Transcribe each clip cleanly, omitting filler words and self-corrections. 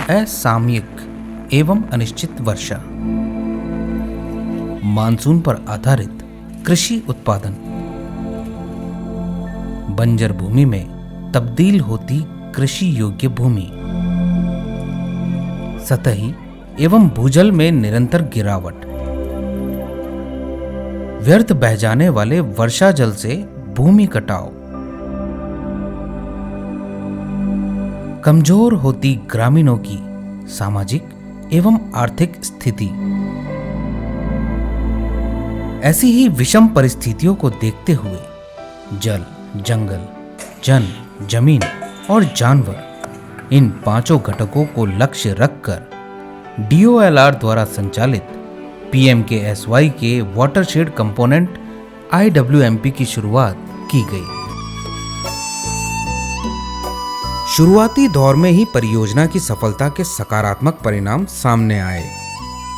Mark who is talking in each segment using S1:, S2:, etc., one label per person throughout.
S1: असामयिक एवं अनिश्चित वर्षा, मानसून पर आधारित कृषि उत्पादन, बंजर भूमि में तब्दील होती कृषि योग्य भूमि, सतही एवं भूजल में निरंतर गिरावट, व्यर्थ बह जाने वाले वर्षा जल से भूमि कटाव, कमजोर होती ग्रामीणों की सामाजिक एवं आर्थिक स्थिति। ऐसी ही विषम परिस्थितियों को देखते हुए जल, जंगल, जन, जमीन और जानवर, इन पांचों घटकों को लक्ष्य रखकर DOLR द्वारा संचालित PMKSY के वाटरशेड कंपोनेंट IWMP की शुरुआत की गई। शुरुआती दौर में ही परियोजना की सफलता के सकारात्मक परिणाम सामने आए।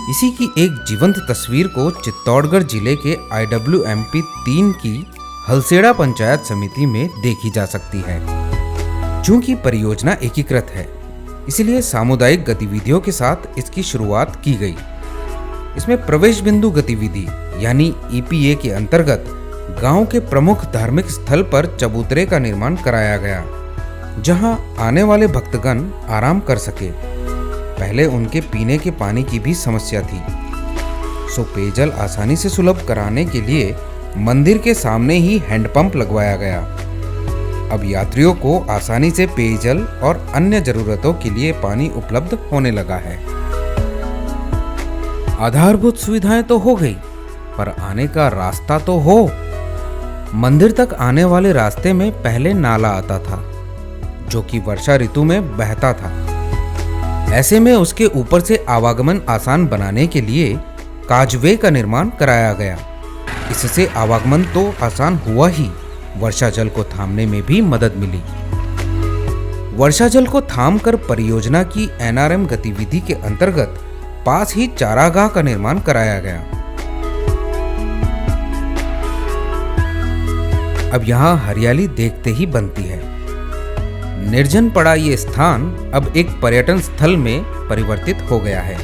S1: इसी की एक जीवंत तस्वीर को चित्तौड़गढ़ जिले के IWMP 3 की हलसेड़ा पंचायत समिति में देखी जा सकती है। चूंकि परियोजना एकीकृत है, इसलिए सामुदायिक गतिविधियों के साथ इसकी शुरुआत की गई। इसमें प्रवेश बिंदु गतिविधि यानी EPA के अंतर्गत गांव के प्रमुख धार्मिक स्थल पर चबूतरे का निर्माण कराया गया, जहां आने वाले भक्तगण आराम कर सके। पहले उनके पीने के पानी की भी समस्या थी, सो पेयजल आसानी से सुलभ कराने के लिए मंदिर के सामने ही हैंडपंप लगवाया गया। अब यात्रियों को आसानी से पेयजल और अन्य जरूरतों के लिए पानी उपलब्ध होने लगा है। आधारभूत सुविधाएं तो हो गई, पर आने का रास्ता तो हो। मंदिर तक आने वाले रास्ते में पहले नाला आता था, जो कि वर्षा ऋतु में बहता था। ऐसे में उसके ऊपर से आवागमन आसान बनाने के लिए काजवे का निर्माण कराया गया। इससे आवागमन तो आसान हुआ ही, वर्षा जल को थामने में भी मदद मिली। वर्षा जल को थामकर परियोजना की NRM गतिविधि के अंतर्गत पास ही चारागाह का निर्माण कराया गया। अब यहाँ हरियाली देखते ही बनती है। निर्जन पड़ा ये स्थान अब एक पर्यटन स्थल में परिवर्तित हो गया है।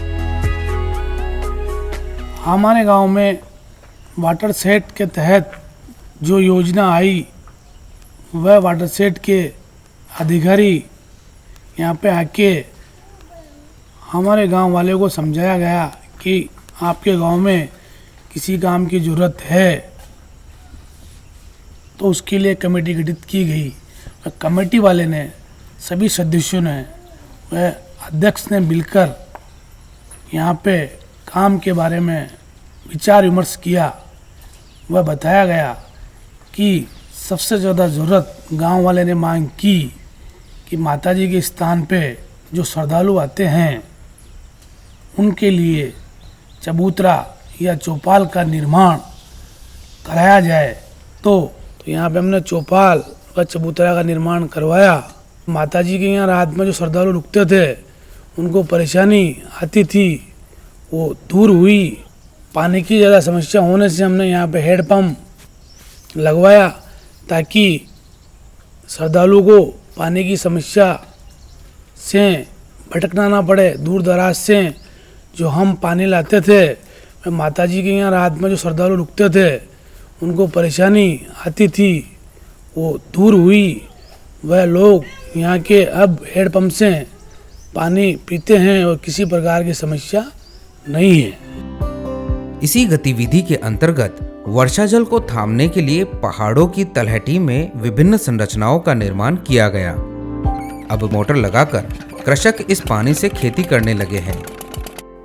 S2: हमारे गांव में वाटरशेड के तहत जो योजना आई, वह वाटरशेड के अधिकारी यहाँ पे आके हमारे गांव वाले को समझाया गया कि आपके गांव में किसी काम की ज़रूरत है, तो उसके लिए कमेटी गठित की गई। कमेटी वाले ने, सभी सदस्यों ने, वह अध्यक्ष ने मिलकर यहाँ पे काम के बारे में विचार विमर्श किया। वह बताया गया कि सबसे ज़्यादा ज़रूरत गांव वाले ने मांग की कि माताजी के स्थान पे जो श्रद्धालु आते हैं, उनके लिए चबूतरा या चौपाल का निर्माण कराया जाए। तो यहाँ पे हमने चौपाल व चबूतरा का निर्माण करवाया। माताजी के यहाँ रात में जो श्रद्धालु रुकते थे, उनको परेशानी आती थी, वो दूर हुई। पानी की ज़्यादा समस्या होने से हमने यहाँ पे हैंडपम्प लगवाया, ताकि श्रद्धालु को पानी की समस्या से भटकना ना पड़े। दूर दराज से जो हम पानी लाते थे, माताजी के यहाँ रात में जो श्रद्धालु रुकते थे, उनको परेशानी आती थी, वो दूर हुई। वह लोग यहाँ के अब हैंडपम्प से पानी पीते हैं और किसी प्रकार की समस्या नहीं है।
S1: इसी गतिविधि के अंतर्गत वर्षा जल को थामने के लिए पहाड़ों की तलहटी में विभिन्न संरचनाओं का निर्माण किया गया। अब मोटर लगाकर कृषक इस पानी से खेती करने लगे हैं।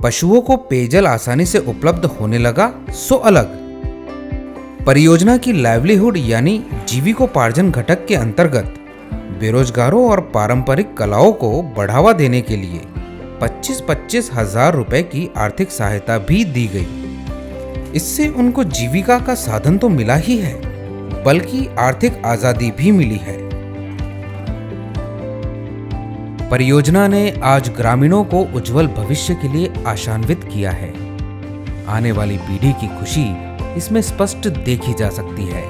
S1: पशुओं को पेयजल आसानी से उपलब्ध होने लगा, सो अलग। परियोजना की लाइवलीहुड यानी जीविकोपार्जन घटक के अंतर्गत बेरोजगारों और पारंपरिक कलाओं को बढ़ावा देने के लिए 25-25 हजार रुपए की आर्थिक सहायता भी दी गई। इससे उनको जीविका का साधन तो मिला ही है, बल्कि आर्थिक आजादी भी मिली है। परियोजना ने आज ग्रामीणों को उज्जवल भविष्य के लिए आशान्वित किया है। आने वाली पीढ़ी की खुशी इसमें स्पष्ट देखी जा सकती है।